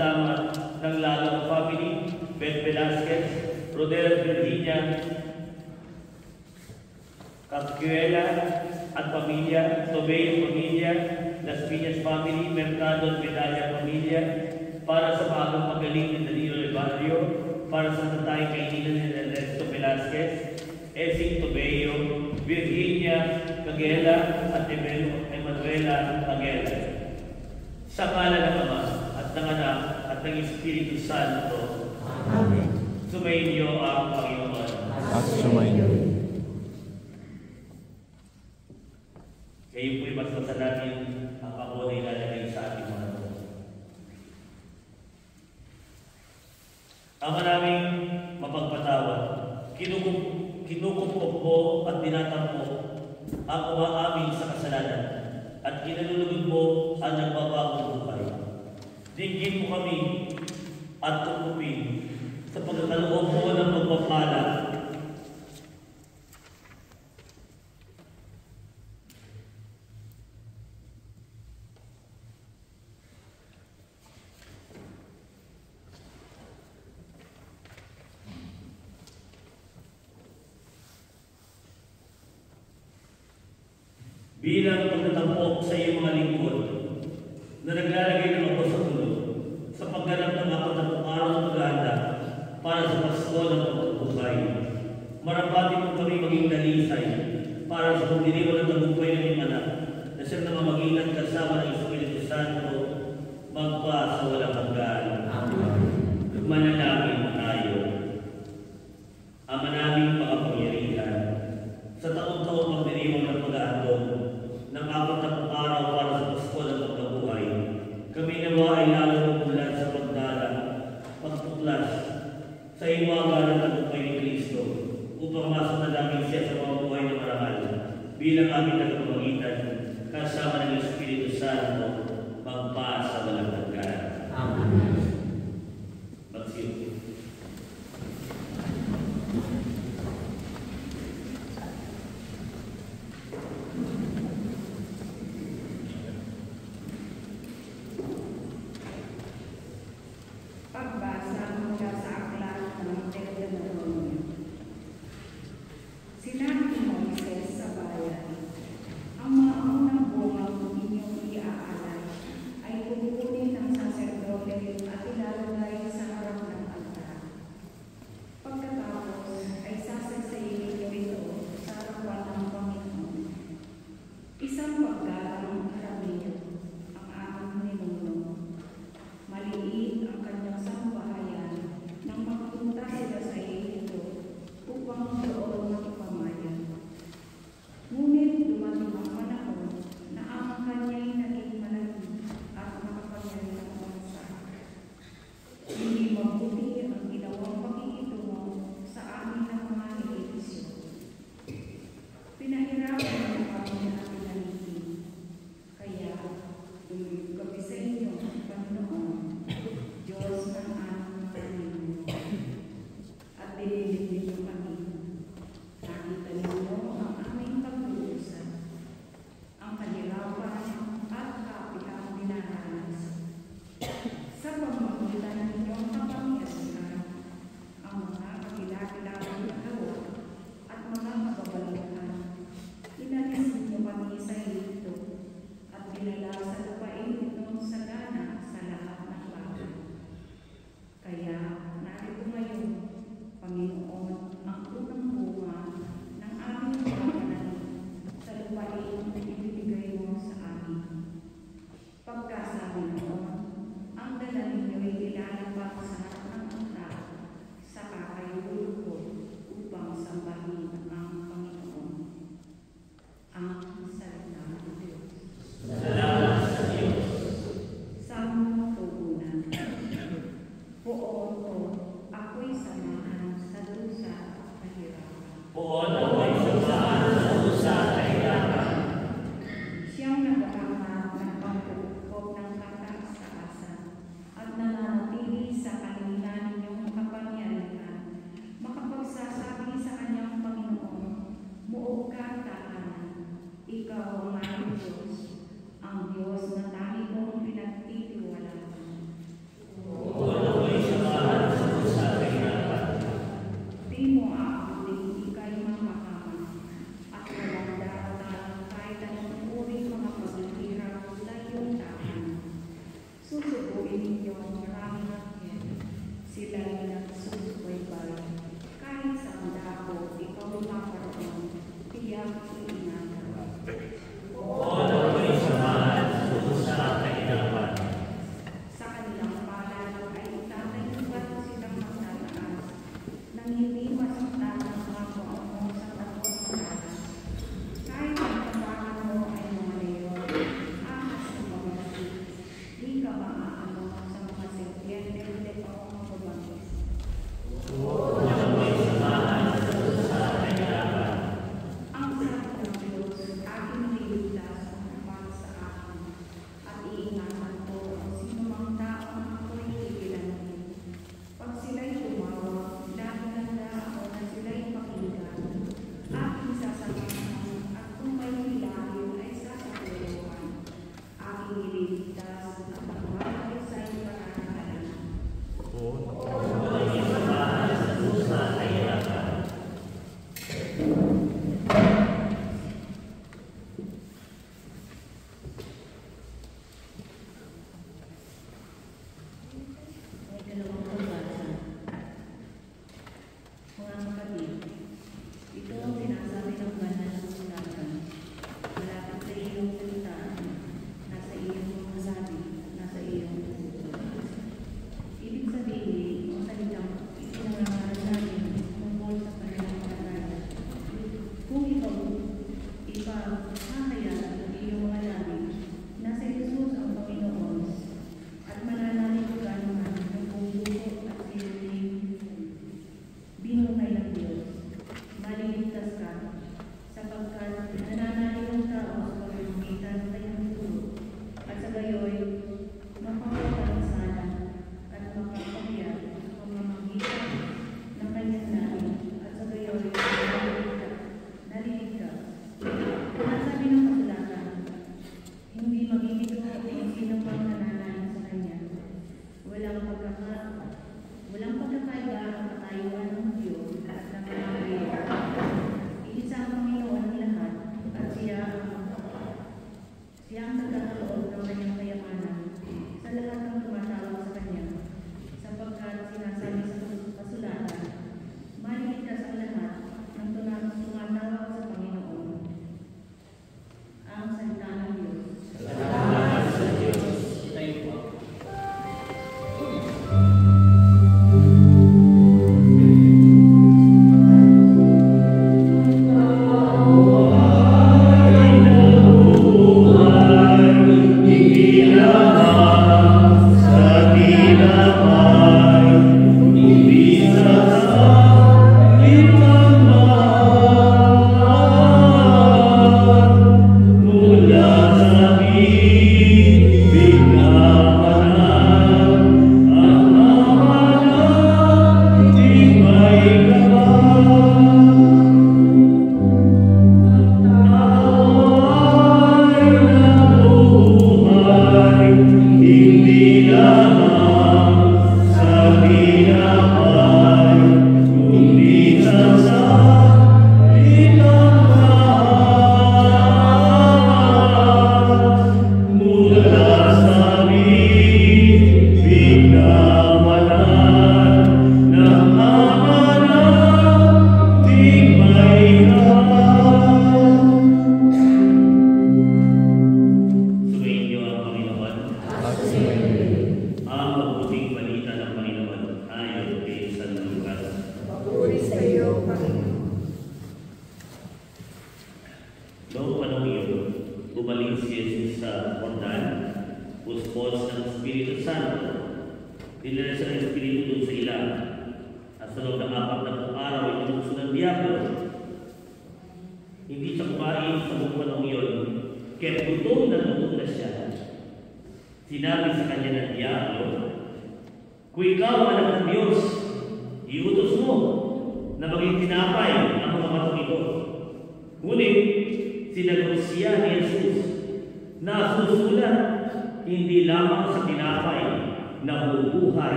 pasasalamat ng Lalong family, Beth Velasquez, Rodel Virginia, Capcuela at pamilya, Tobey pamilya, Las Piñas family, Mercado at Medalla pamilya, para sa maagang magaling ni Danilo Levario, para sa tatay kaibigan ni Ernesto Velasquez, Esing Tobeo, Virginia Cagela at Emanuela Cagela. Sa ngalan ng Ama at ng Anak at ng Espiritu Santo. Amen. Sumainyo ang Panginoon. At sumainyo. Kayo po'y magsasa natin ang ako na ilalagay sa ating mga ito. Ama naming mapagpatawad, kinukumpok mo at tinatampo ang umaamin sa kasalanan at kinalulugod mo ang nagbabagong buhay. Dinggin mo kami at tukupin sa pagkakaloob mo ng magpapala. Bilang pagtatampok sa iyong mga lingkod na naglalagay ng ako sa tulog sa pagganap ng apat na araw ng paghahanda para sa Pasko ng pagbubuhay. Marapati mo kami maging dalisay para sa pagdiriwang ng tagumpay ng iyong anak na siyang namamagitan kasama ng Espiritu Santo magpa sa walang hanggan. Manalangin tayo. Ama naming makapangyarihan, sa taon-taon pagdiriwang ng pag-aandon ng apat na araw para sa Pasko ng pagkabuhay, kami nawa ay lalong mula sa pagdala, pagtuklas sa iwaga ng tagumpay ni Kristo upang masanalangin siya sa mga buhay na marangal bilang aming tagapamagitan kasama ng Espiritu Santo magpa sa walang hanggan. Amen. Magsiyo. Pagbasa mula sa aklat ng Deuteronomio. Sinabi ni Moises sa bayan, ang mga unang bunga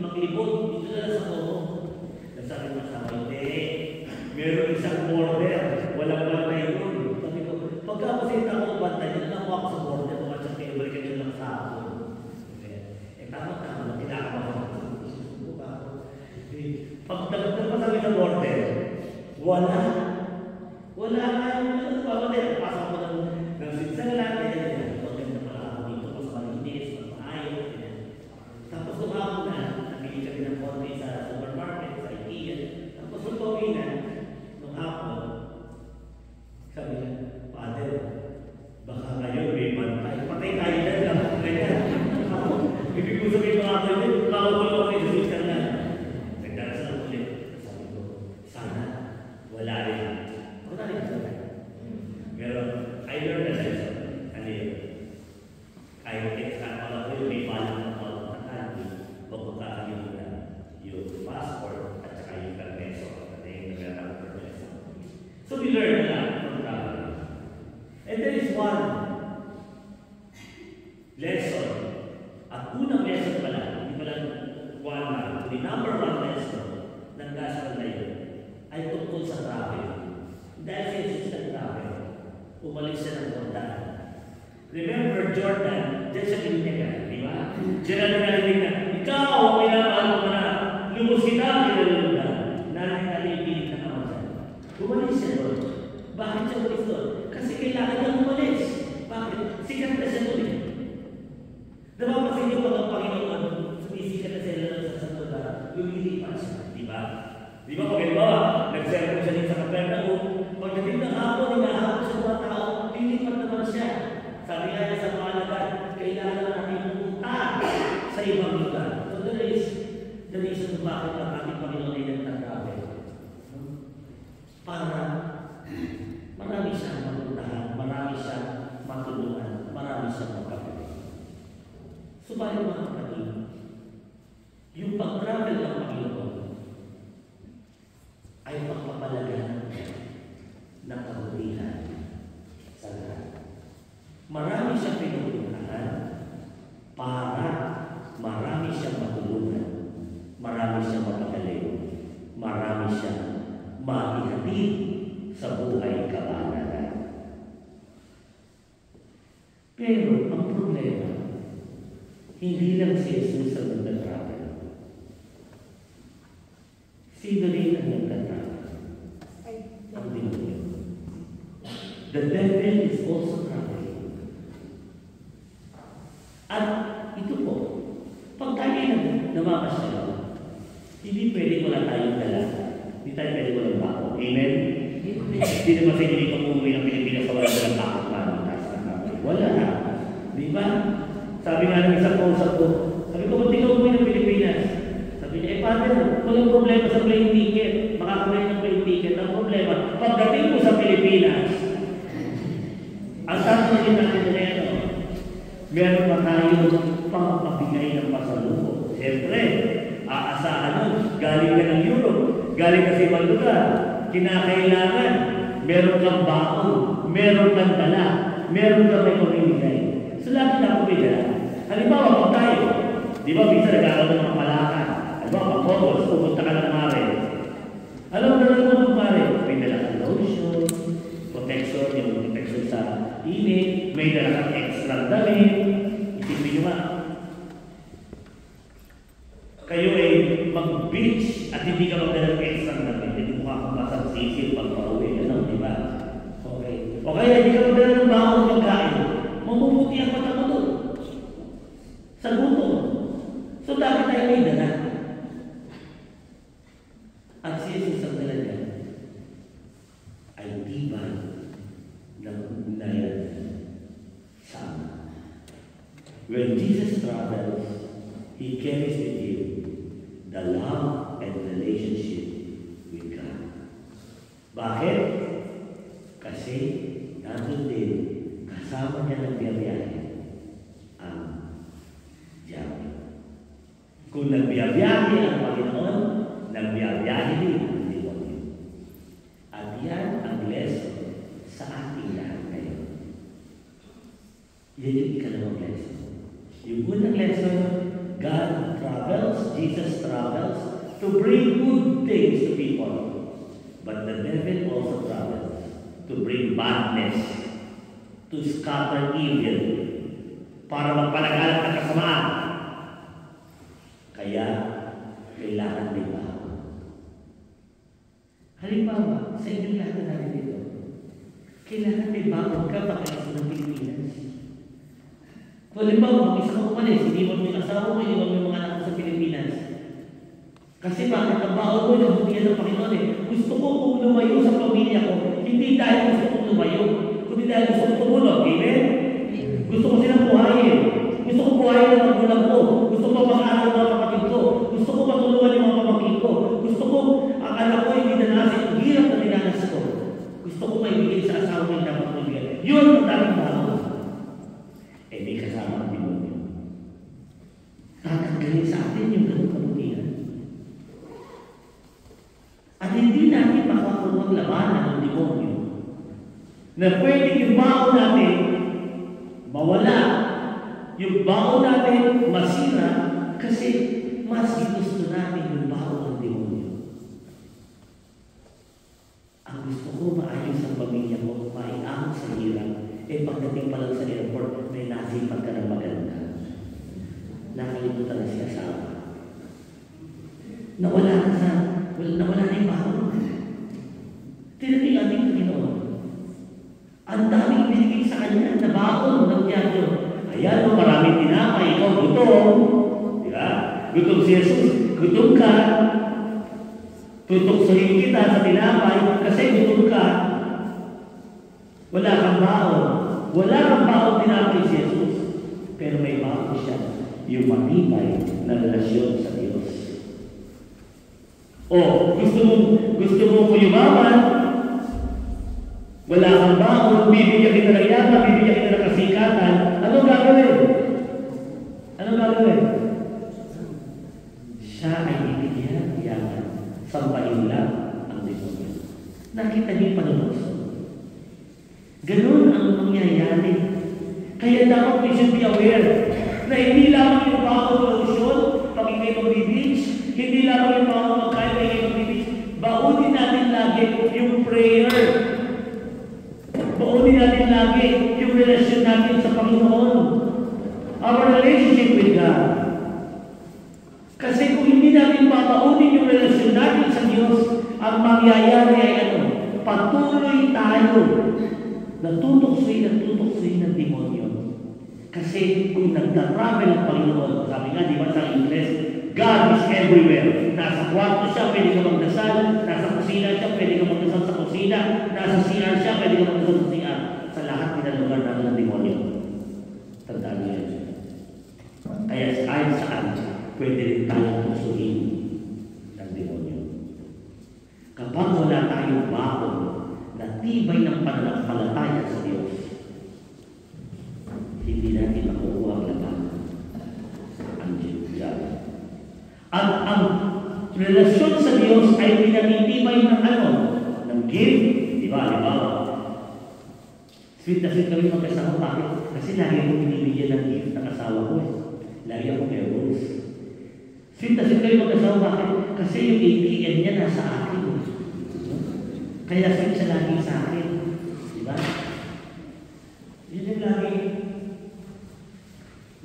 Maglibot, dito na sa ako. Nagsabi mo sa akin, Meron isang border, walang bantay doon. Sabi ko, pagka kasi ako bantay, doon lang ako sa border, kung at sa table, ganyan lang sa ako. Tama-tama, kinakabahan ako. Susuko ako. Pag nagpasami sa border, wala nga yung border. Pasok ko ng sinsang lang, ganyan. Maganda pala ako dito, mas malinis, mas maayos, ganyan. Tapos kumako na, nabili kami ng konti sa supermarket, sa IKEA. Tapos nung na, nung hapon, sabi niya, Father, baka ngayon may bantay. Patay tayo na lang. Ganyan. Ibig ko sabihin mga kapatid, nakawala ako sa sister na. Nagdarasal ulit. Sabi ko, sana wala rin. Wala rin sana. Pero I learned a lesson. Ano yun? Kahit extra pala ko yun, may palang na pagkakali. Pagkakali mo na yung passport at saka yung permeso. At yung naglalaro permeso. So we learned a lot from travel. And there is one lesson. At unang lesson pala, hindi pala one lang, the number one lesson ng gospel na yun ay tungkol sa travel. Dahil sa Jesus ng travel, umalis siya ng Jordan. Remember Jordan, dyan sa Pilipinas, di ba? Diyan na narinig na, ikaw, minamahal mo na, lumos kita, kinalulundan. Narinig natin yung pilit na naman siya. Umalis siya doon. Bakit siya umalis doon? Kasi kailangan niya umalis. Bakit? Sikat na siya doon. Napapasin niyo pag ang Panginoon, sumisikat na sila sa santuda, lumilipas siya, di ba? Di ba pag halimbawa, nag-serve siya din sa Capernaum, pagdating ng hapon, hinahapon sa mga tao, lilipat naman siya. Sabi nga niya sa mga alagad, kailangan natin pumunta sa ibang lugar. So there is the reason bakit ang ating Panginoon ay nagtatravel. Para marami siyang mapuntahan, marami siyang matulungan, marami siyang magkapalit. Subalit mga kapatid, yung pag-travel ng Panginoon ay pagpapalagan ng kabutihan sa lahat. Marami siyang pinupuntahan para marami siyang matulungan, marami siyang mapagaling, marami siyang maihatid sa buhay kabanalan. Pero ang problema, hindi lang si Jesus ang nagtatravel. Sino rin ang nagtatravel? Ang demonyo. The devil is also traveling. At ito po, pag tayo namamasyal, hindi pwede wala tayong dala. Hindi tayo pwede walang bako. Amen? Hindi naman sa hindi ka umuwi ng Pilipinas sa wala ng bako na. Wala na. Di ba? Sabi nga ng isang kausap ko, sabi ko, ba't di ka umuwi ng Pilipinas? Sabi niya, Father, walang problema sa plane ticket. Makakuha ng plane ticket. Ang problema, pagdating mo sa Pilipinas, ang sabi din natin na ito, meron pa tayong pangpapigay ng pasalubong. Siyempre, aasahan nun, galing ka ng Europe, galing ka sa ibang lugar, kinakailangan, meron kang baon, meron kang dala, meron kang may pamimigay. So, lagi na ako may dala. Halimbawa, pag tayo, di ba, minsan nagkakaroon ng mga malakan. Halimbawa, pag August, pupunta ka ng Mare. Alam mo na lang ng Mare, may dala kang lotion, protection, yung protection sa init, may dala kang extra damit. Isipin nyo nga, kayo ay mag-beach at hindi ka magdala ng extra damit. Hindi mo kakabasang sisil pag pauwi. Ano, di ba? Okay. O kaya hindi ka magdala ng bawang pagkain. Mamubuti ang mata mo doon. Sa gutom. So, dapat tayo may dala. At si Jesus ang dala niya ay tibay ng ugnayan sa Ama. When Jesus travels, He carries with Him the love and relationship with God. Bakit? Kasi nandun din kasama niya ng biyabiyahe ang Diablo. Kung nagbiyabiyahe ang Panginoon, nagbiyabiyahe din ang demonyo. At yan ang lesson sa ating lahat ngayon. Yan yung ikalawang lesson. Yung unang lesson, God travels, Jesus travels to bring good things to people. But the devil to bring badness, to scatter evil, para magpalaganap ng kasamaan. Kaya, kailangan may bago. Halimbawa, sa inyo lahat na natin dito, kailangan may bago ka pagkaisa ng Pilipinas. Kung halimbawa, mag-isa ka umalis, hindi mo yung asawa mo, hindi mo yung mga anak mo sa Pilipinas. Kasi bakit ang baon mo, nabutihan ng Panginoon eh. Gusto ko kung lumayo sa pamilya ko, hindi dahil gusto kong lumayo, kundi dahil gusto kong tumulong. Amen? Gusto ko silang buhayin. Gusto ko buhayin ng magulang ko. Gusto ko mag-aaral ng mga kapatid ko. Gusto ko matulungan yung mga pamangkin ko. Gusto ko ang anak ko hindi danasin ang hirap na dinanas ko. Gusto ko maibigay sa asawa ko yung dapat maibigay. Yun ang daming bago. Eh, may kasama ang demonyo. Tatanggalin sa atin yung ganung kabutihan. At hindi natin makakuha labanan ng demonyo na pwede yung baon natin mawala, yung baon natin masira kasi mas gusto natin yung baon ng demonyo. Ang gusto ko maayos ang pamilya ko, maiahon sa hirap. Eh pagdating pa lang sa airport, may nasipag ka ng maganda. Nakalimutan na si asawa. Nawala na yung baon. Tinating ating Panginoon. Ang daming binigay sa kanya na baon ng diyan. Ayan, maraming tinapay, ikaw gutom. Di ba? Gutom si Jesus, gutom ka. Tutuksohin kita sa tinapay kasi gutom ka. Wala kang baon. Wala kang baon tinapay si Jesus. Pero may baon siya. Yung matibay na relasyon sa Diyos. O, gusto mo yumaman, wala kang baon, bibigyan kita ng yaman, bibigyan kita ng kasikatan, anong gagawin? Anong gagawin? Siya ay bibigyan yaman, sampain lang ang demonyo. Nakita niyo yung panunokso. Ganun ang mangyayari. Kaya dapat we should be aware na hindi lamang yung baon lotion, pag ikay mag-beach, hindi lamang yung baon magkain, pag ikay mag-beach, baonin natin lagi yung prayer. Baonin natin lagi yung relasyon natin sa Panginoon. Our relationship with God. Kasi kung hindi natin babaonin yung relasyon natin sa Diyos, ang mangyayari ay ano? Patuloy tayo na tutuksoy ng demonyo. Kasi kung nagtatravel ang Panginoon, sabi nga, di ba sa Ingles, God is everywhere. Nasa kwarto siya, pwede ka magdasal. Nasa kusina siya, pwede ka magdasal sa kusina. Nasa CR siya, pwede ka magdasal sa CR. Sa lahat pinalugar natin ng demonyo. Tandaan niyo yan. Kaya kahit saan, pwede rin tayong tuksuhin ng demonyo. Kapag wala tayong baon na tibay ng pananampalataya sa Diyos, hindi natin makukuha ang laban. Ang Diyos. At ang relasyon sa Diyos ay pinagtitibay ng ano? Ng gift. Di ba? Sweet na sweet kami magkasama. Bakit? Kasi lagi akong binibigyan ng gift ng asawa ko. Lagi akong nervous. Sweet na sweet kami magkasama. Bakit? Kasi yung ATM niya nasa akin. Kaya sweet siya lagi sa akin. Di ba? Yun yung lagi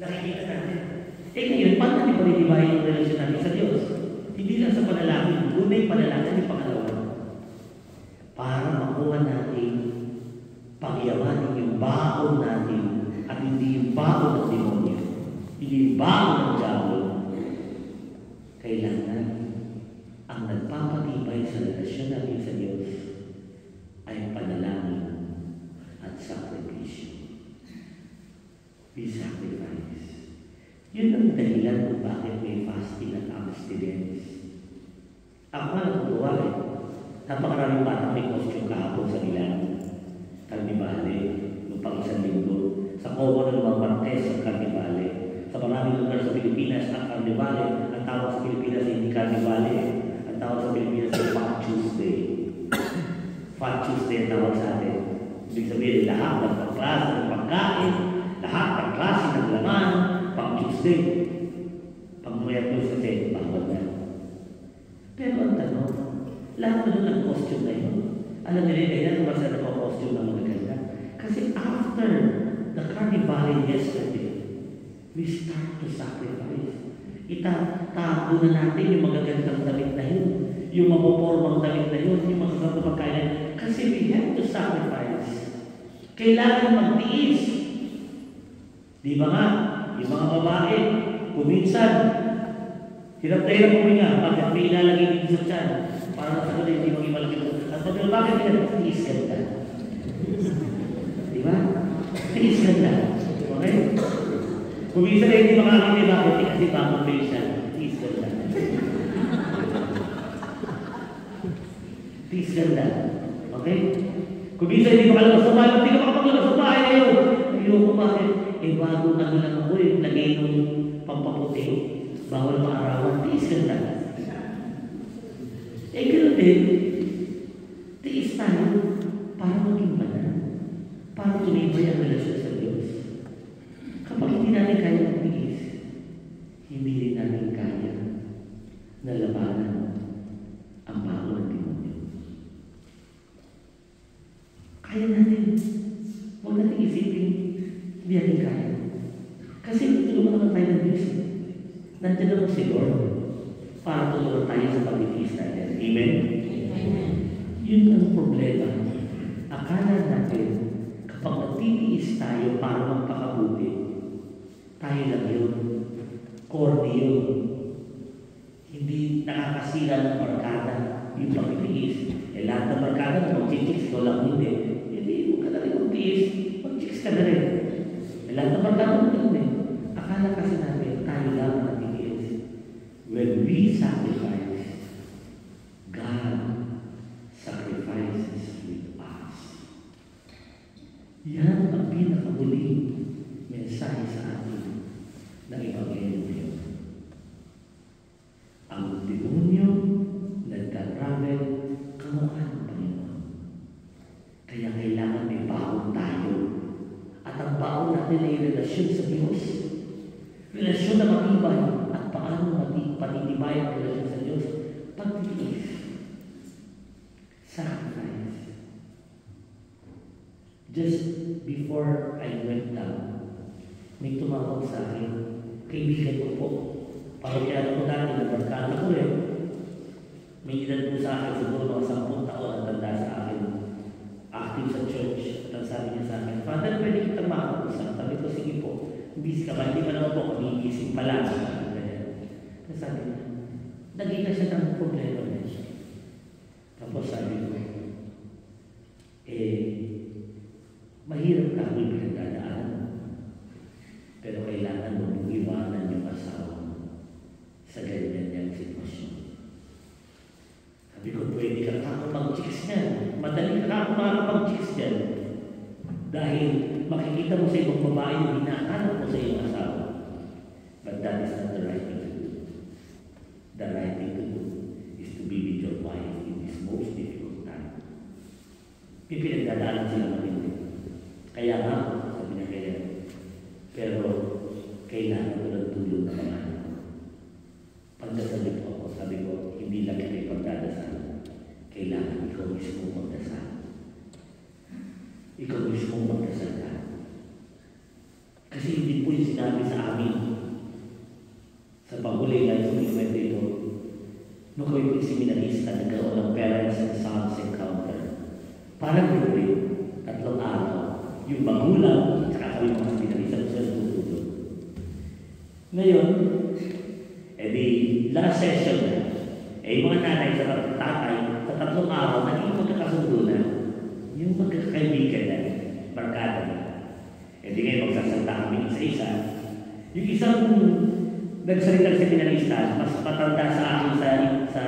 nakikita natin. Eh ngayon, paano natin panitibayin ang relasyon natin sa Diyos? Hindi lang sa panalangin, kundi panalangin yung pangalawa. Para makuha natin, pagyawanin yung baon natin at hindi yung baon ng demonyo. Hindi yung baon ng diablo. Kailangan ang nagpapatibay sa relasyon natin sa Diyos ay panalangin at sakripisyo. We sacrifice. Yun ang dahilan kung bakit may fasting at abstinence. Ako nga natutuwa eh. Napakaraming batang may costume kahapon sa Milan. Carnivale, noong pang-isang linggo. Sa Cobo ng mga Martes sa Carnivale. Sa maraming lugar sa Pilipinas, ang Carnivale, ang tawag sa Pilipinas hindi Carnivale. Ang tawag sa Pilipinas ay Fat Tuesday. Fat Tuesday ang tawag sa atin. Ibig sabihin, lahat ng klase ng pagkain, lahat ng klase ng laman, pang Tuesday. Pang Miyerkules kasi, bawal na. Pero ang tanong, lahat na doon ang costume na yun. Alam niyo rin, kaya naman sa costume na magaganda. Kasi after the carnival yesterday, we start to sacrifice. Itatago na natin yung magagandang damit na yun, yung mapopormang damit na yun, yung magagandang pagkain. Kasi we have to sacrifice. Kailangan magtiis. Di ba nga? Yung mga babae, kuminsan, hirap na hirap huminga. Bakit? May ilalagay dito sa tiyan. Para sa kanila, hindi maging malaki. At pag bakit nila? Tiis ganda. Di ba? Tiis ganda. Okay? Kuminsan hindi makakakita bakit? Kasi bakit may siya. Tiis ganda. Tiis ganda. Okay? Kuminsan hindi makalabas sa bahay. Hindi ka makapaglabas sa bahay ngayon. Ayoko bakit? Bago lang ako lagay ng pampaputi. Bawal maarawan. Tiis ganda. Ganoon din, tiis tayo para maging banal. Para tumibay ang relasyon sa Diyos. Kapag hindi natin kaya magtiis, hindi rin natin kaya na labanan ang bago ng demonyo. Kaya natin. Huwag natin isipin, hindi natin kaya. Kasi tulungan naman tayo ng Diyos. Nandiyan naman si Lord para tulungan tayo sa pagtitiis natin. Amen? Amen. Yun ang problema. Akala natin, kapag nagtitiis tayo para magpakabuti, tayo lang yun. Corny yun. Hindi nakakasira ng barkada yung pagtitiis. Lahat ng barkada na mag-chicks, ikaw lang hindi. Hindi mo ka na rin mag-tiis, mag-chicks ka na rin. Lahat ng barkada mo hindi. Akala kasi natin, tayo lang nagtitiis. When we sacrifice, God sacrifices with us. Yan ang pinakahuling mensahe sa atin ng Ebanghelyo. Ang demonyo nagka-travel kamukha ng Panginoon. Kaya kailangan may baon tayo. At ang baon natin ay relasyon sa Diyos. Relasyon na matibay. At paano patitibay ang relasyon sa Diyos? Pagtitiis. Sacrifice. Just before I went down, may tumawag sa akin, kaibigan ko po. Parokyano ko dati, nabarkada ko rin. May edad po sa akin, siguro mga 10 taon ang tanda sa akin. Active sa church. At ang sabi niya sa akin, Father, pwede kitang makakusap. Sabi ko, sige po. Busy ka ba? Hindi pa naman po kami isip pa lang. Sabi niya, naging na siya ng problema niya. Tapos sabi ko, mahirap ka ako'y pinagdadaan. Pero kailangan mo iwanan yung asawa mo sa ganyan niyang sitwasyon. Sabi ko, pwede ka makakapag-chicks niyan. Madali ka makakapag-chicks niyan. Dahil makikita mo sa ibang babae yung hinahanap mo sa iyong asawa. But that is not the right thing to do. The right thing to do is to be with your wife in this most difficult time. Pipinagdadaanan sila matindi. Kaya nga, sabi niya kaya, pero kailangan ko ng tulong na mga anak. Pagdasalit ako, sabi ko, hindi lang kayo pagdadasal. Kailangan ikaw mismo magdasal. Ikaw mismo magdasal ka. Kasi hindi po yung sinabi sa amin sa paghuli lang sa movement ito, nung kami po seminarista, nagkaroon ng parents and sons encounter. Parang gawin, 3 araw, yung magulang, at saka kami mga seminarista, sa tutulog. Ngayon, di last session na, yung mga nanay sa tatay, sa 3 araw, naging magkakasundo na, yung magkakaibigan na, barkada na. Di ngayon magsasalta kami isa-isa. Yung isang nagsalitang seminarista, mas patanda sa akin sa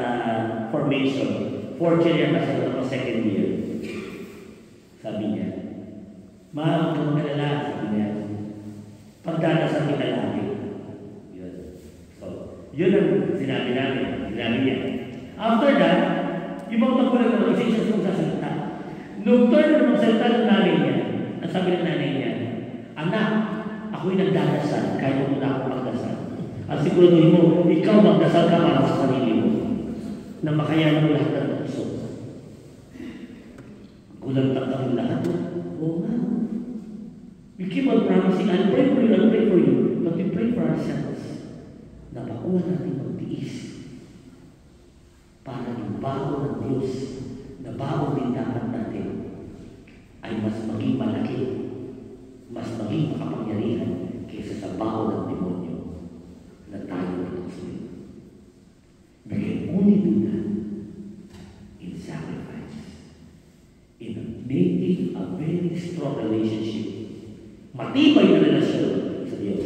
formation. 4th year na siya, ako 2nd year. Sabi niya, mahal kang kalala, sabi niya, pagdadasal kita lagi. Yun. So, yun ang sinabi namin. Sinabi niya. After that, yung mga magulang naman, isa-isa sa magsasalita. Nung turn na magsalita ng nanay niya, ang sabi ng nanay niya, anak, ako'y nagdadasal, kahit mo na ako magdasal. At siguraduhin mo, ikaw magdasal ka para sa sarili mo, na makayanan mo lahat ng puso. Walang takang lahat. Oo nga. We keep on promising, I'll pray for you, I'll pray for you. But we pray for ourselves. Napakuha natin magtiis para yung bago ng Diyos na bagong tindahan natin ay mas maging malaki, mas maging makapangyarihan kaysa sa bago ng demonyo na tayo tutusin. We can only do that in sacrifice, in making a very strong relationship, matibay na relasyon sa Diyos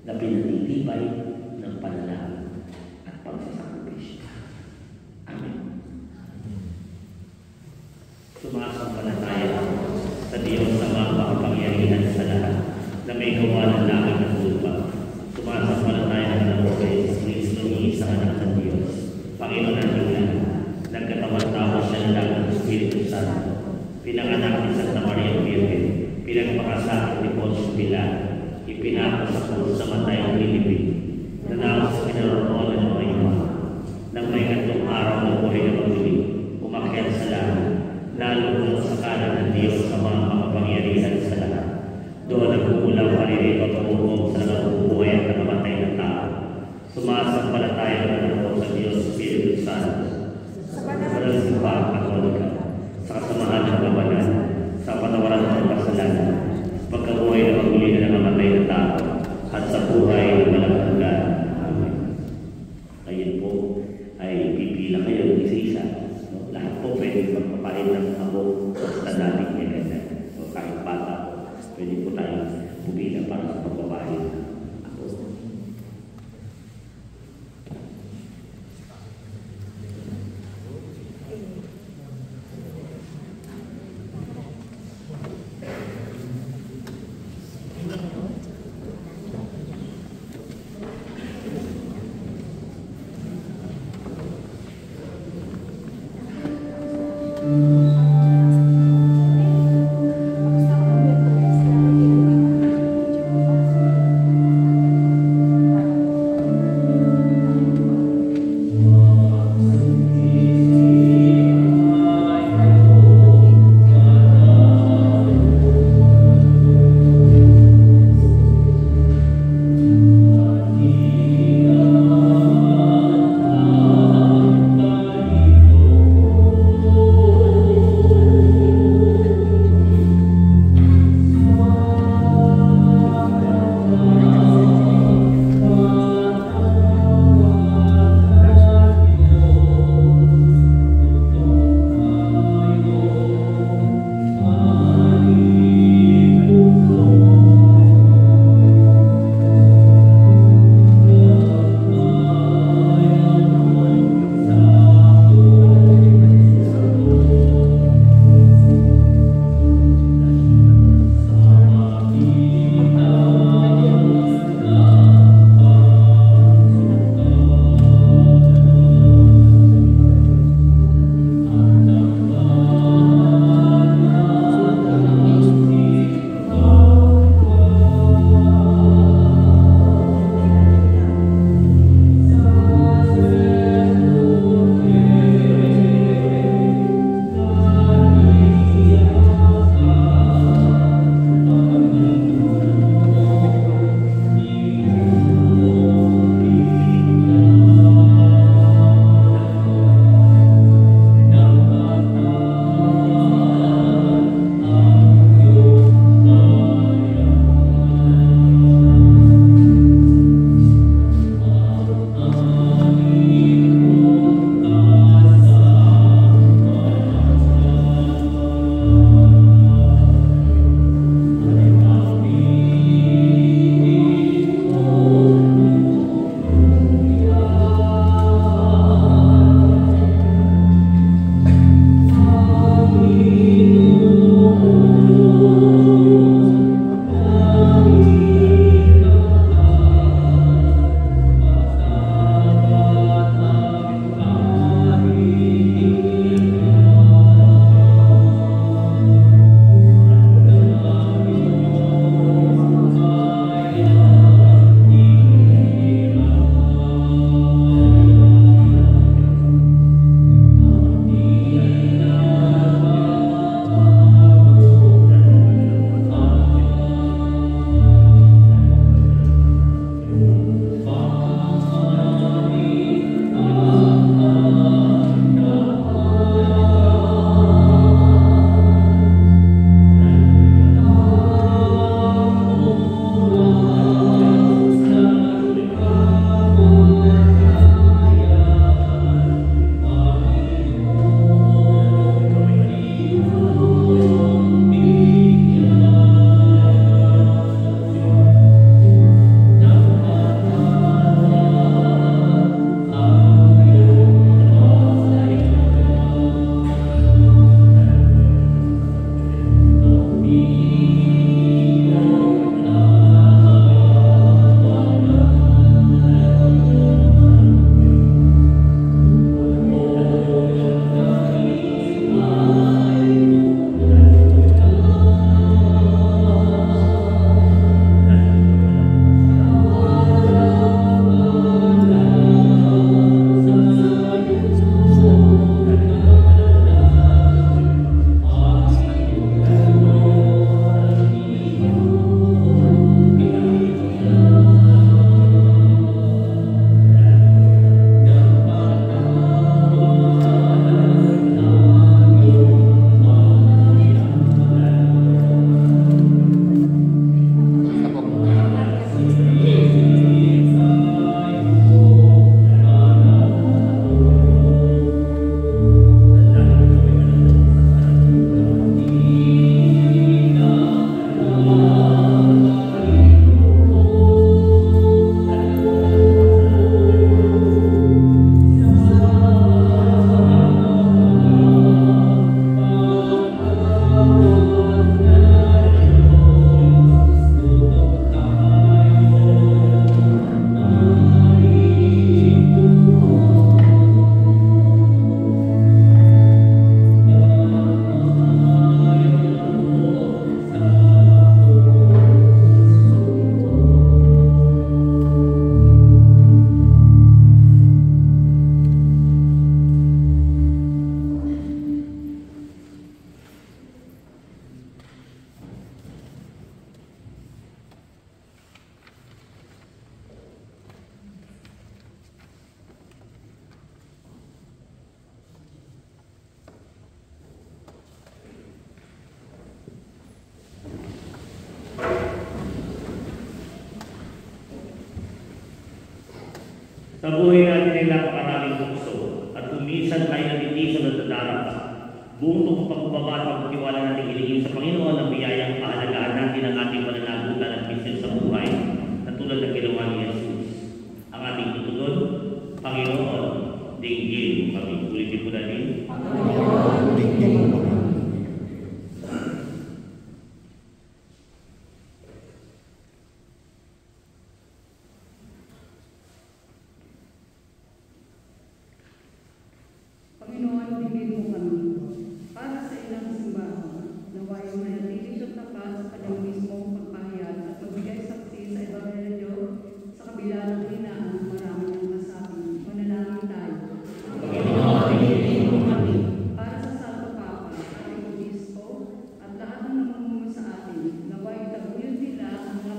na pinatitibay ng panalangin at pagsasakripisyo. Amen. Sumasampalataya sa Diyos na makapangyarihan sa lahat na may gawa ng langit at lupa. Sumasampalataya na ng kay Kristo ni isang anak ng Diyos, Panginoon ng Lulan, nagkatawan-tawa siya ng lahat ng Espiritu Santo, pinanganak ni Santa Maria Virgen, pinagpakasakit ni Pontius Pilato, ipinako sa krus sa matay ang lilibig, nanalo sa kinaroroonan ng mga iba, nang may katong araw ng buhay na maguli, umakyat sa langit, nalulunod sa kanan ng Diyos sa mga makapangyarihan sa lahat. Doon nagkukulang paririto at umuhong sa nabubuhay at nakamatay ng tao. Sumasampalataya na ako sa Diyos Espiritu Santo, sa banal simbahang Katolika, sa kasamahan ng kabanan, sa panawaran ng kasalanan, pagkabuhay na maguli na nakamatay ng tao, at sa buhay na walang hanggan. Amen. Ngayon po ay pipila kayo ng isa-isa. No? Lahat po pwede magpapahin ng abo sa dating niya ganyan. So, kahit bata po, pwede po tayo pumila para sa pagpapahin ng abo. Sa buhay natin ay napakaraming tukso at kuminsan tayo natitisan at nadarapa. Buong pagbaba at pagtiwala natin hilingin sa Panginoon ang biyayang pahalagahan natin ang ating pananagutan at mission sa buhay na tulad ng ginawa ni Jesus. Ang ating tutugon, Panginoon, dinggin mo kami. Ulitin po natin. Panginoon, dinggin mo kami. Panginoon, dinggin mo kami. Para sa ilang simbahan, naway manatili siya tapat sa kanyang mismong pagpahayag at magbigay saksi sa Ebanghelyo sa kabila ng hinaan ng marami ng kasabi. Manalangin tayo. Panginoon, dinggin mo kami. Para sa Santo Papa, ating Obispo, at lahat ng namumuno sa atin, naway itaguyod nila ang mga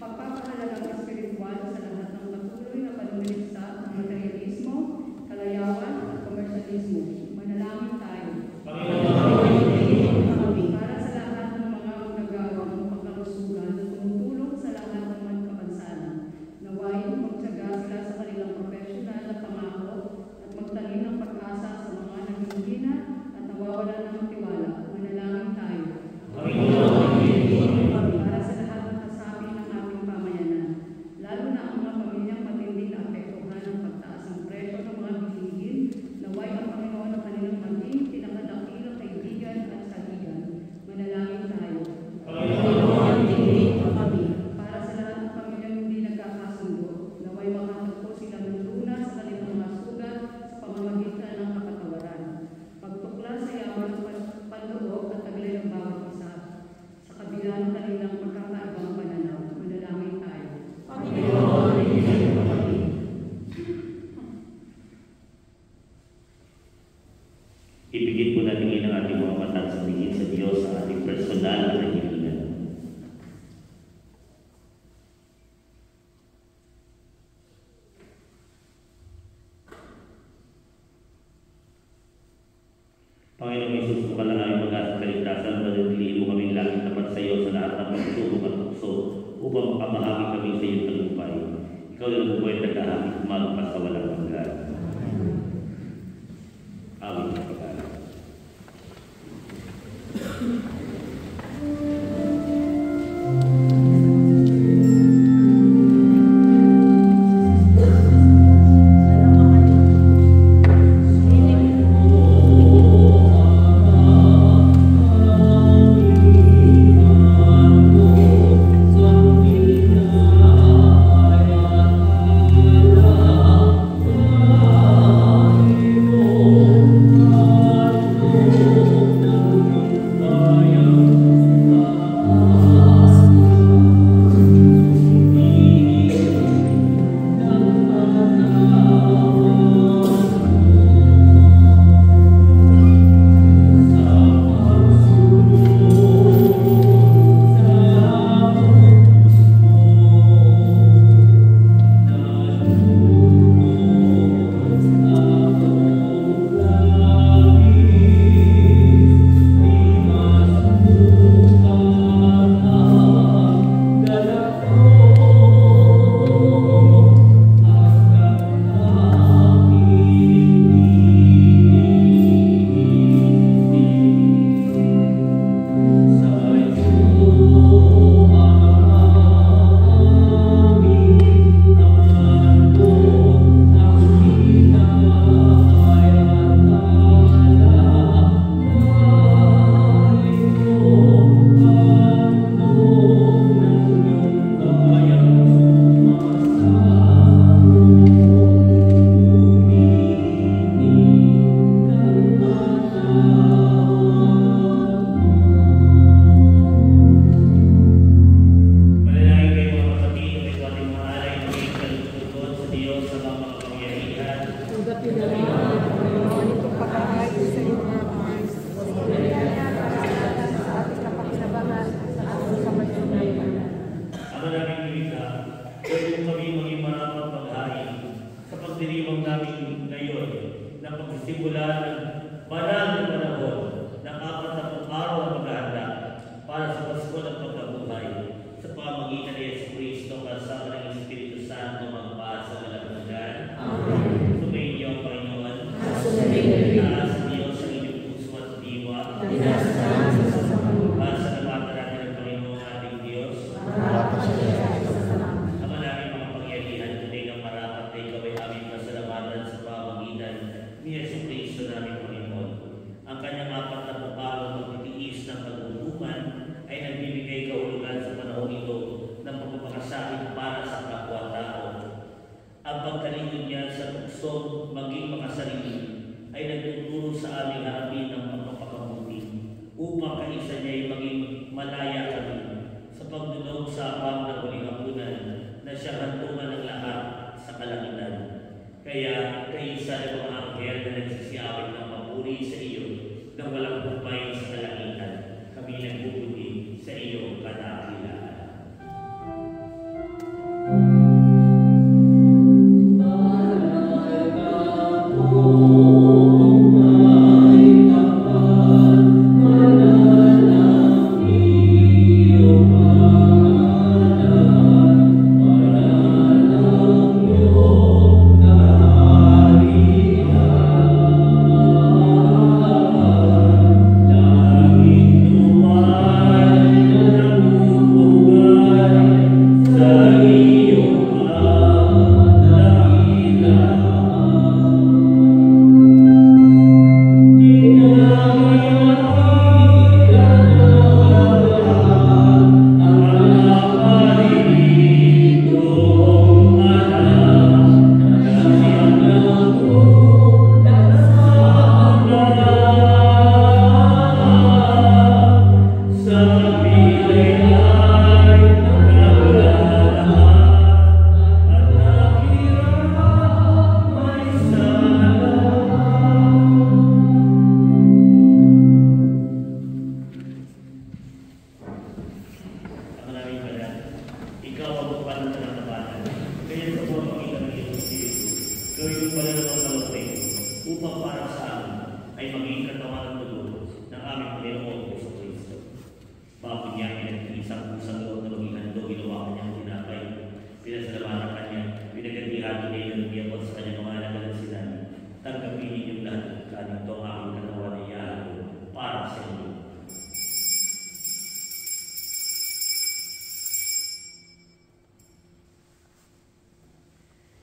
pagpapahalagang espiritual sa lahat ng patuloy na panumiligsa ng materialismo, kalayawan at komersalismo. Manalangin tayo. Panginoon, dinggin mo kami. Para sa lahat ng mga nagawang pagkalusugan na tumutulong sa lahat ng magkapansanan, naway magtyaga sila sa kanilang profesional na pangako at magtanim ng pag-asa sa mga nanghihina at nawawalan ng tiwala. Manalangin tayo. Panginoon, dinggin mo kami. Para sa lahat ng kasabi ng ating pamayanan, lalo na ang mga pamilyang matinding na apektuhan ng pagtaas ng presyo ng mga bilihin, naway ang Panginoon ang kanilang maging pinakadakilang kaibigan at saligan. Manalangin tayo. Panginoon, dinggin mo kami. Para sa lahat ng pamilyang hindi nagkakasundo, naway makatagpo sila ng lunas sa kanilang mga sugat sa pamamagitan ng kapatawaran. Pagtukla sa yaman ng panloob at taglay ng bawat isa, sa kabila ng kanilang magkakaibang pananaw. Manalangin tayo. Panginoon, dinggin mo kami. Ibigit po natin ngayon ang ating mga mata sa tingin sa Diyos sa ating personal na kahilingan. Panginoong Isus, kung kalangay mag-asa kaligtasan, manatiliin mo kaming laging tapat sa iyo sa lahat ng pagsubok at tukso upang makamahagi kami sa iyong tagumpay. Ikaw na ang buhay at naghahamit magpas sa walang hanggan. Amin sa pagkakas. Panginoon, aming harapin ng pagpapakabuti upang kaisa niya'y maging malaya kami sa pagdulog sa apam ng huling hapunan na siyang hantungan ng lahat sa kalangitan. Kaya kaisa ng mga anghel na nagsisiyawit ng papuri sa iyo nang walang humpay sa kalangitan, kami nagpuputi sa iyong kadakilaan.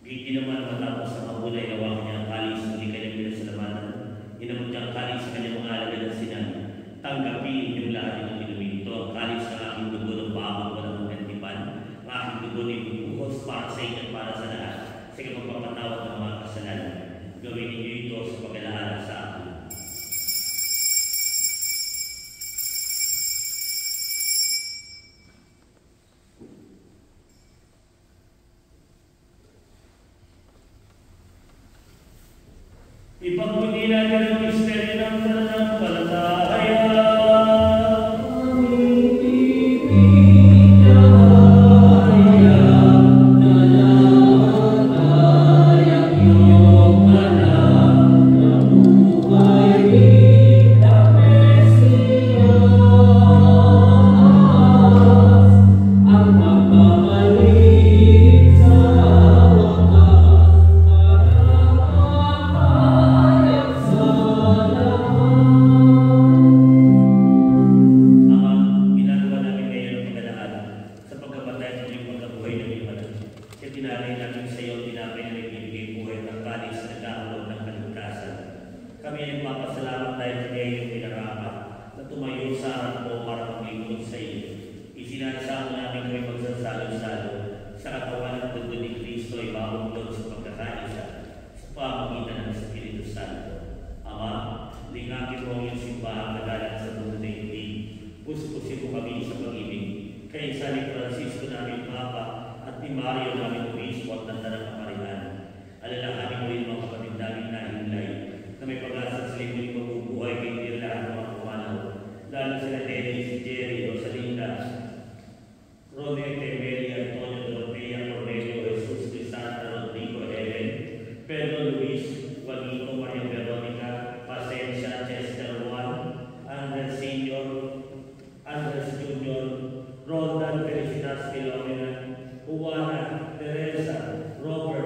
Hindi naman matapos ang mabulay na wak niya ang kalis ng likay ng pinasalamatan. Inamot niya ang kalis sa kanyang mga alagad at sinabi, tanggapin yung lahat ng inumin. Ito ang kalis ng aking dugo ng bago walang magkantipan. Ang aking dugo na ibubuhos para sa inyo at para sa lahat sa kapagpapatawad ng mga kasalanan. Gawin ninyo ito sa pag-alaala sa akin. Ipagpuni natin ang misteryo ng pananampalataya. Roldan Felicitas Filomena, Juana, Teresa, Robert,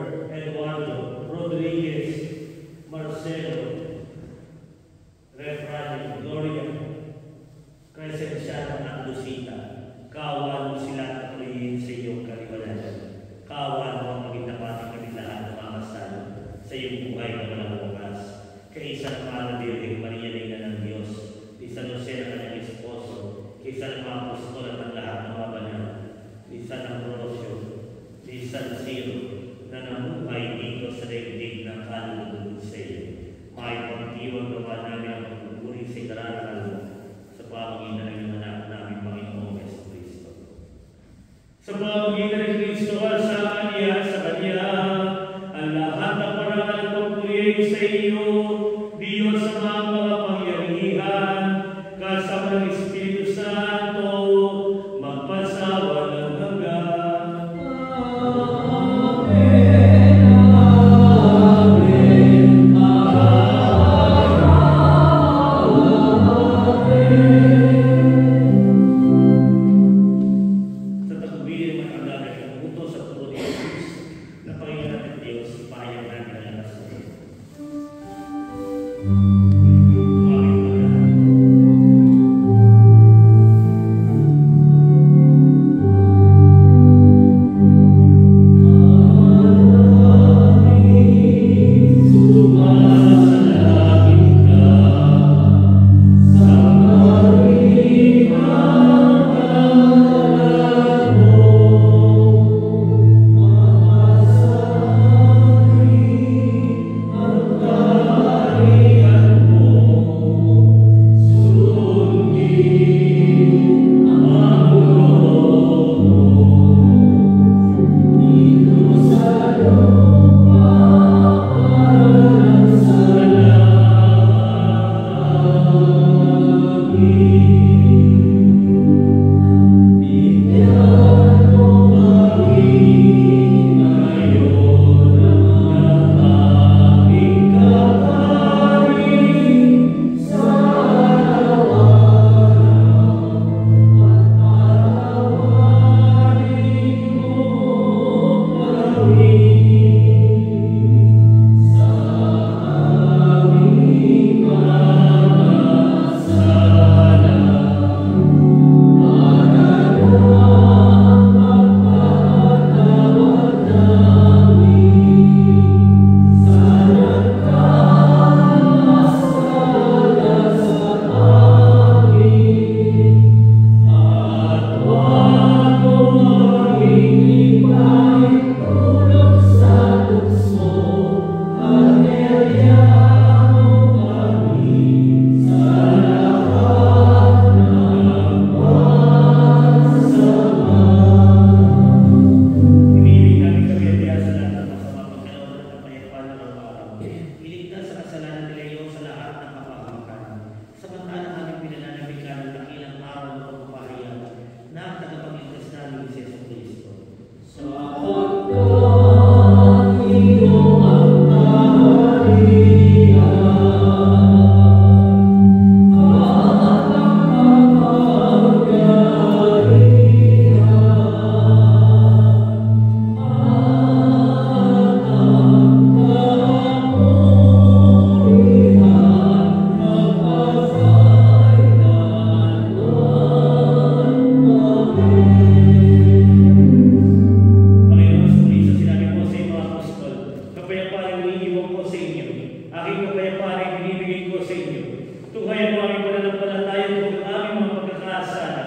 Gawain mo aming pananampalataya at huwag ang aming mga pagkakasala.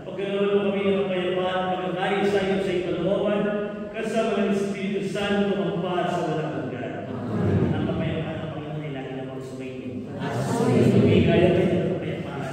Pagkaroon mo kami ng kapayapaan at pagkakaisa sa iyong sa ikalooban, kasama ng Espiritu Santo ang paz sa walang hanggan. Ang kapayapaan ng Panginoon ay lagi namang sumainyo. Kaya kayo ng kapayapaan.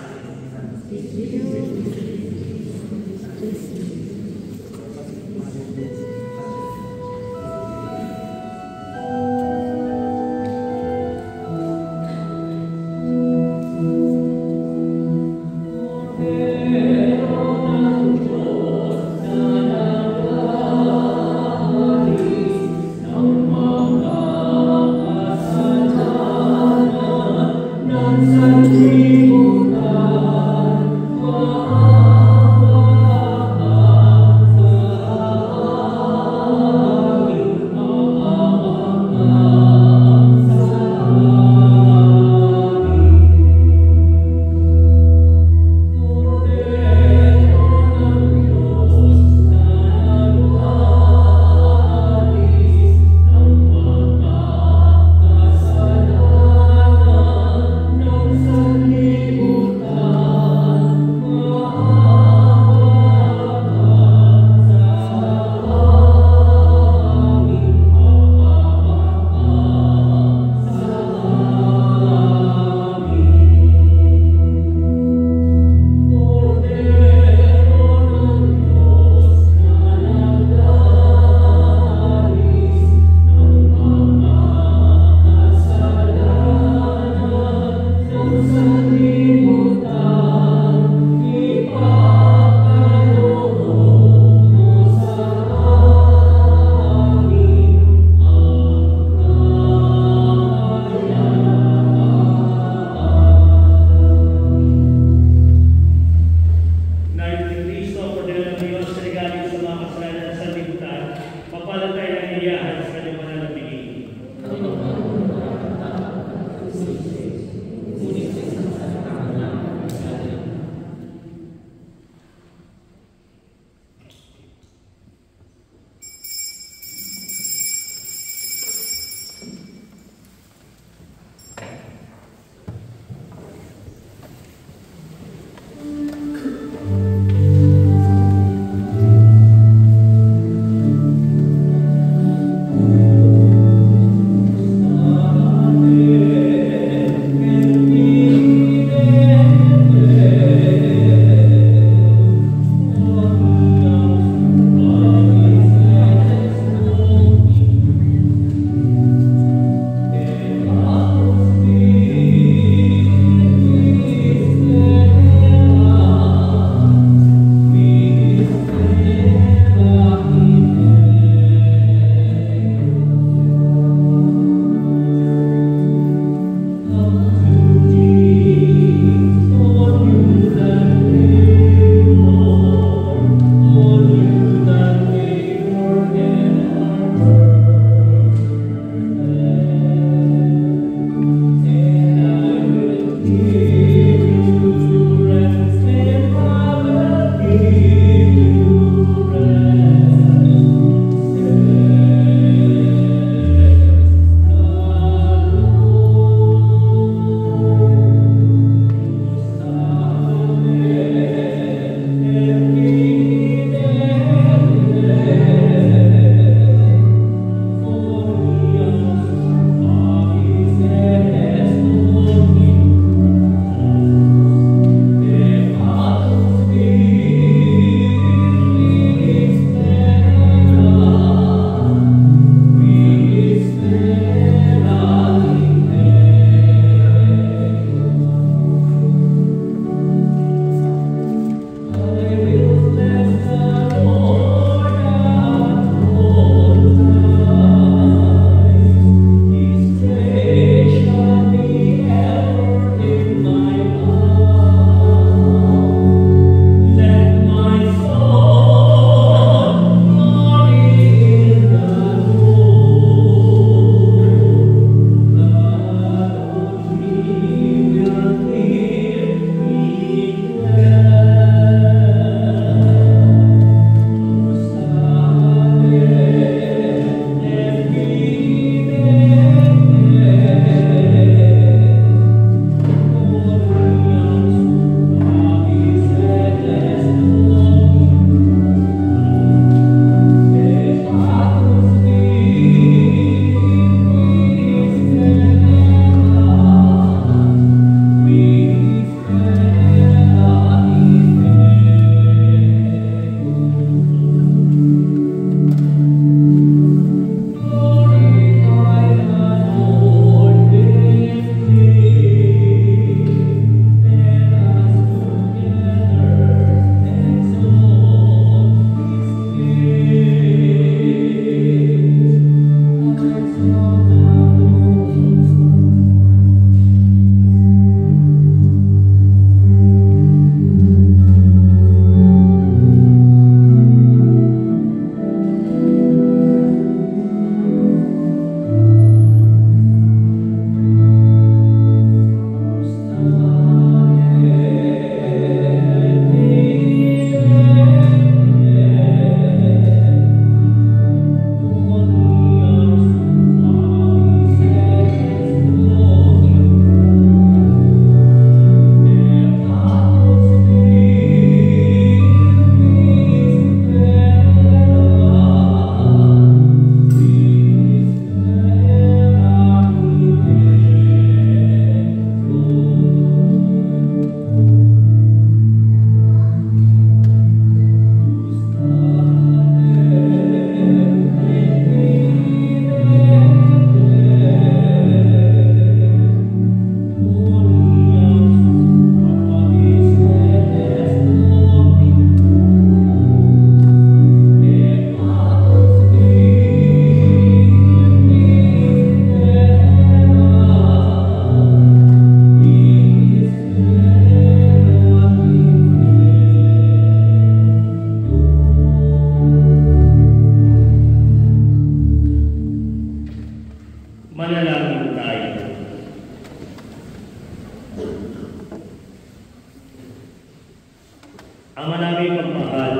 Ama namin pagmahal,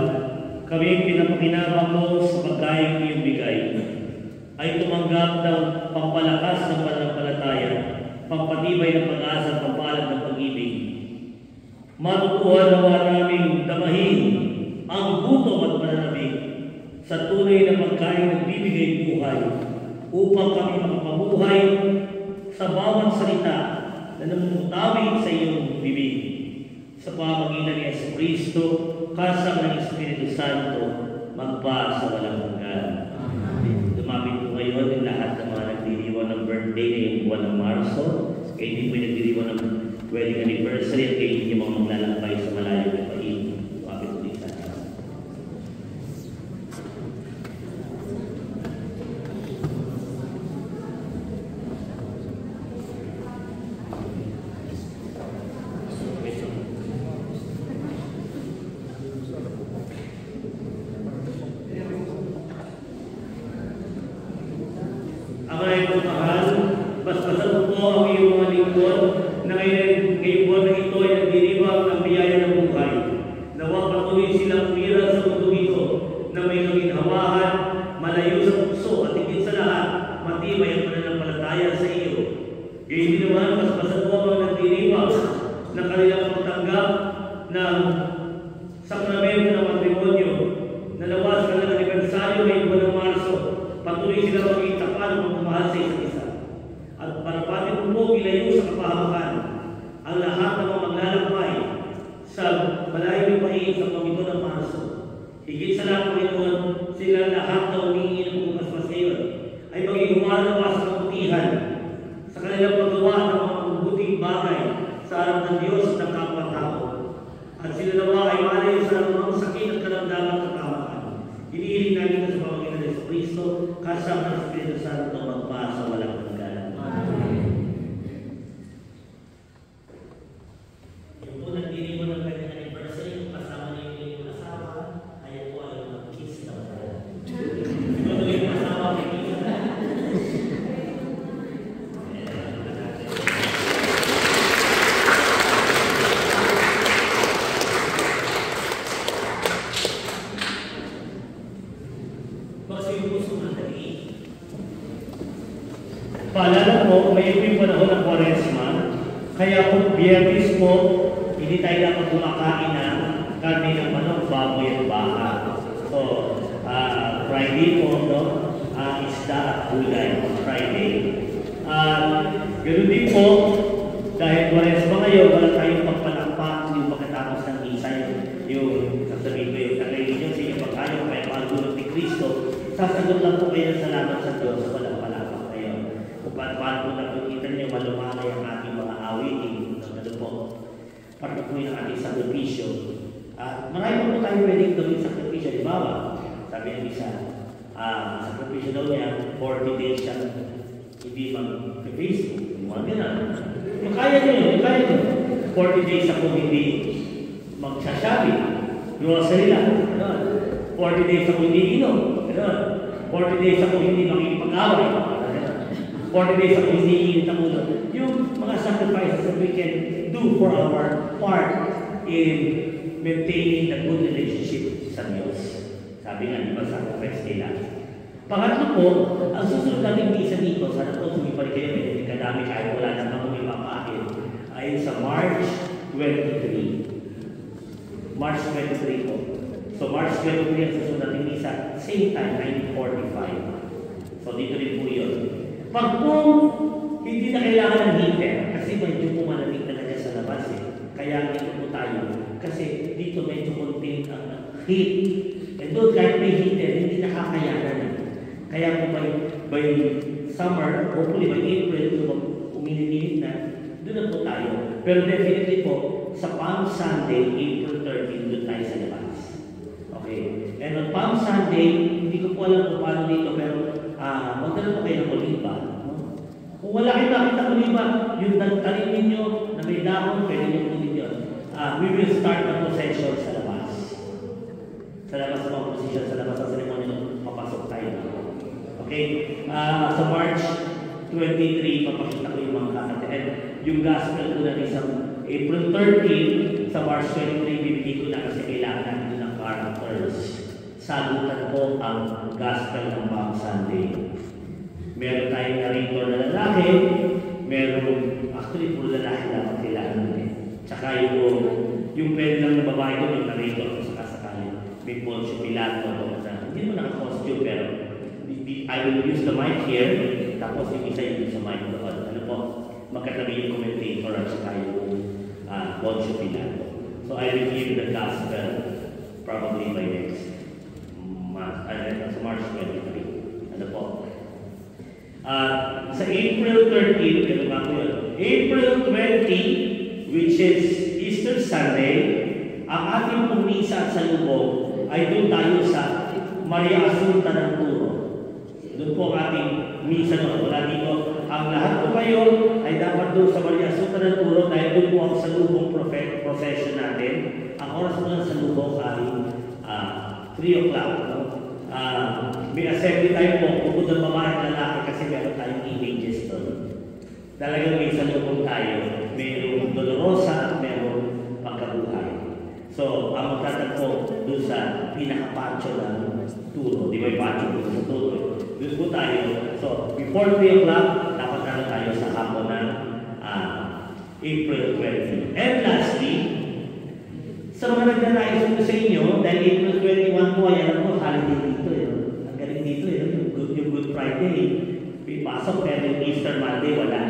kami ang pinapakinabang mo sa pagkain iyong bigay, ay tumanggap ng pampalakas ng pananampalataya, pampatibay ng pag-asa at pampalag ng pag-ibig. Matutuhan nawa namin damahin ang gutom at pananabik sa tunay na pagkain ng bibigay buhay upang kami makapabuhay sa bawat salita na namumutawid sa iyong bibig. Sa pamamagitan ni Jesucristo, kasama ng Espiritu Santo, magpa sa walang hanggan. Lumapit po ngayon yung lahat ng mga nagdiriwang ng birthday ngayong buwan ng Marso. Kayo din po yung nagdiriwang ng wedding anniversary at kayo din yung mga maglalakbay sa malayong lupain. Lumapit po din sa atin. Amay po mahal, basbasan po ang iyong mga lingkod na ngayon buwan na ito ay nagdiriwang ng biyaya ng buhay. Nawa patuloy silang umira sa mundo ito na may kaginhawahan, malayo sa puso at higit sa lahat, matibay ang pananampalataya sa iyo. Gayon din naman, basbasan po ang mga nagdiriwang na kanilang pagtanggap ng sakramento ng matrimonyo na nawas ka ng anibersaryo ngayong buwan ng Marso. Patuloy sila maging tapat ng pagmamahal sa isa't isa. At parapatin mo ilayo sa kapahamakan ang lahat ng mga maglalakbay sa malayong lupain sa pamito ng Marso. Higit sa lahat, Panginoon, sila lahat na humingi ng pumaspas ngayon ay maging humalawa sa kabutihan sa kanilang paggawa ng mga mabuting bagay sa harap ng Diyos at ng kapwa-tao. At sila nawa ay malay sa mga sakit at karamdaman at kapahamakan. Hinihiling namin sa pamamagitan ng Jesucristo, kasama ng Espiritu Santo magpa sa walang hanggan. Yung po nagdiriwang ng kanyang anniversary, kasama niyo yung asawa, kaya po ay mag-kiss na wala. Siguro yung asawa may kiss na. Paalala po, may yung panahon ng Quaresma, kaya po Biyernes po, hindi tayo dapat kumakain ng karne ng manok, baboy at baka. So, Friday po, no? Isda at gulay po, Friday. Ganoon din po, dahil Quaresma ngayon, wala tayong pagpalakpak yung pagkatapos ng misa, yung sasabihin ko yung tagayin nyo sa inyong pagkayo, kaya pagdulog ni Kristo, sasagot lang po kayo ng salamat sa Diyos sa walang palakpak kayo. Kung paano po nakikita niyo malumanay ang ating mga awitin, ano po, para po yung ating sakripisyo. Marami po tayo pwedeng gawin sakripisyo. Halimbawa, sabi ng isa, sakripisyo daw niya, 40 days siya hindi mag-Facebook. Mga ganun. Kaya nyo. 40 days ako hindi mag-shopping. Grocery lang. 40 days ako hindi inom. 40 days ako hindi makikipag-away. 40 days ako hindi init ang ulo. Yung mga sacrifices that we can do for our part in maintaining the good relationship sa Diyos. Sabi nga, di ba, sacrifice nila. Pangatlo po, ang susunod natin misa dito, sana po sumipali kayo, hindi kadami kahit wala na kami mapapakit, ay sa March 23. March 23 po. So March 23 ang susunod natin misa, same time, 9:45. So dito rin po yun. Pag po, hindi na kailangan ng heater, kasi medyo pumalamig talaga sa labas Kaya dito po tayo, kasi dito medyo konti ang heat. And doon kahit may heater, hindi nakakayanan. Kaya po by summer, hopefully by April, uminit-init na, doon na po tayo. Pero definitely po, sa Palm Sunday, April 13, doon tayo sa labas. Okay. And on Palm Sunday, hindi ko po alam kung paano dito, pero magdala po kayo ng oliba. No? Kung wala kayo nakita oliba, yung tanim ninyo na may dahon, pwede nyo po ninyo. We will start the procession sa labas. Sa labas ng procession, sa labas ng ceremony, papasok tayo. Okay? Sa March 23, papakita ko yung mga kakate. And yung gospel ko na isang April 13 sa March 23, bibigay ko na kasi kailangan natin ng characters. Sagutan ko ang Gospel ng Palm Sunday. Meron tayong narrator na lalaki, meron, actually puro lalaki dapat kailangan eh. Tsaka yung pwede lang ng babae doon, yung narrator kung sakasakali. May Poncio Pilato, hindi mo naka-costume pero I will use the mic here, tapos yung isa yung sa mic doon. Ano po, magkatabi yung commentator at saka yung Poncio Pilato. So I will give the gospel probably by next month, sa March 23. Ano po? Sa April 13, pero nga po yun, April 20, which is Easter Sunday, ang ating pumisa sa lubog ay doon tayo sa Maria Asunta ng Turo. Doon po ang ating misa noon. Wala dito. Ang lahat po kayo ay dapat doon sa Maria Asunta ng Turo dahil doon po ako sa lubong procession natin. Ang oras mo sa lubong ay 3 o'clock. No? May assembly tayo po, bukod ng babae at lalaki kasi meron tayong images doon. Talagang may salubong tayo. Mayroong dolorosa at mayroong pagkabuhay. So, ang magtatagpo doon sa pinaka-pancho ng Turo. Di ba yung pancho doon sa Turo? Doon po tayo. So, before 3 o'clock, dapat na tayo sa hapon ng April 20. And lastly, sa mga nagdanais ko sa inyo, dahil April 21 po, ay alam ko, holiday dito eh. Ang galing dito eh, yung Good Friday. May pasok, pero yung Easter Monday, wala.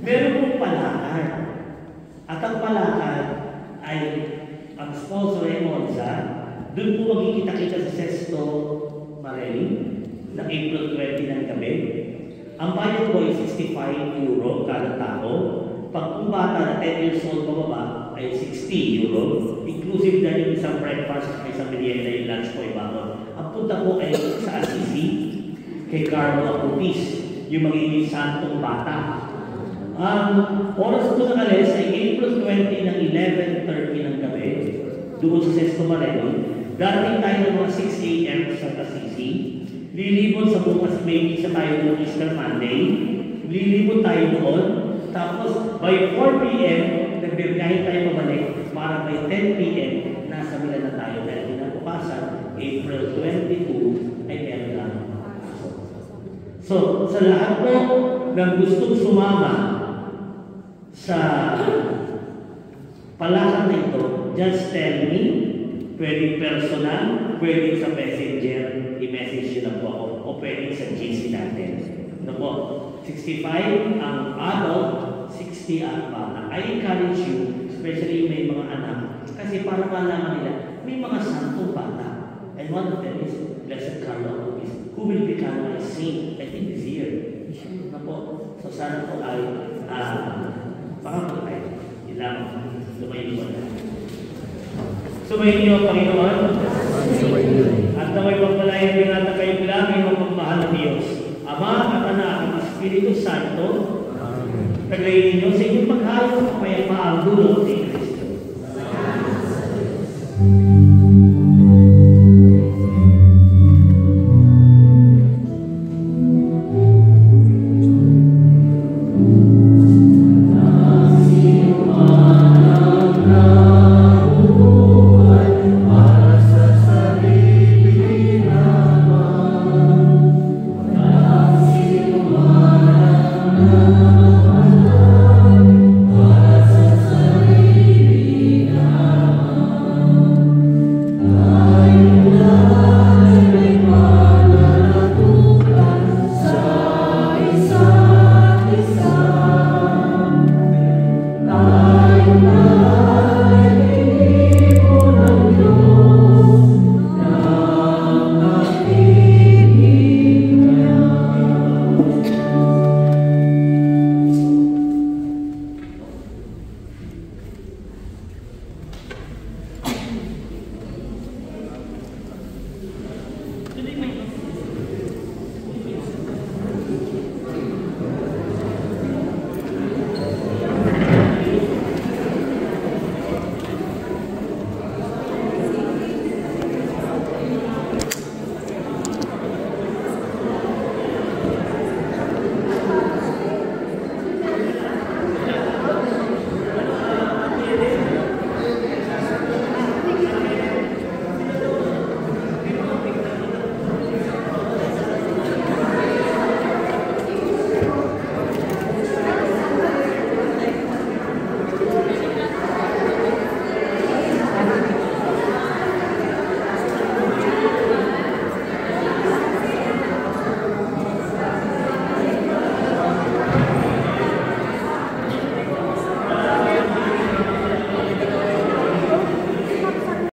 Meron pong palakad. At ang palakad ay ang sponsor ay Monza. Doon po magkikita-kita sa Sesto Marelli na April 20 ng gabi. Ang bayad po ay €65 kada tao. Pag kung bata na 10 years old pababa ay €60. Inclusive na yung isang breakfast at isang merienda, yung lunch po ay baon. Ang punta po ay sa Assisi kay Carlo Acutis, yung magiging santong bata. Ang oras po ng alis ay April 20 ng 11:30 ng gabi doon sa Sesto Marelli. Darating tayo ng mga 6 a.m. sa Assisi. Lilibot sa bukas, may misa tayo ng Easter Monday. Lilibot tayo doon. Tapos, by 4 p.m., nagbibiyahin tayo pabalik para by 10 p.m., nasa Milan na tayo. Dahil kinabukasan, April 22, ay meron lang. So, sa lahat po ng gustong sumama sa palakad na ito, just tell me, pwedeng personal, pwedeng sa messenger, i-message nyo lang po ako, o pwedeng sa GC natin. Ano po? 65 ang adult, 60 ang bata. I encourage you, especially yung may mga anak, kasi para malaman nila, may mga santong bata. And one of them is Blessed Carlo Acutis, who will become a saint, I think this year. Ano po? So sana po ay pangamal tayo. Ilang lumayin mo na. Sumayin niyo ang Panginoon. At naway pagpalayan din natin kayong bilangin ng pagmahal ng Diyos. Ama at Anak at Espiritu Santo, tagayin ninyo sa inyong paghalos ng kapayapaang dulot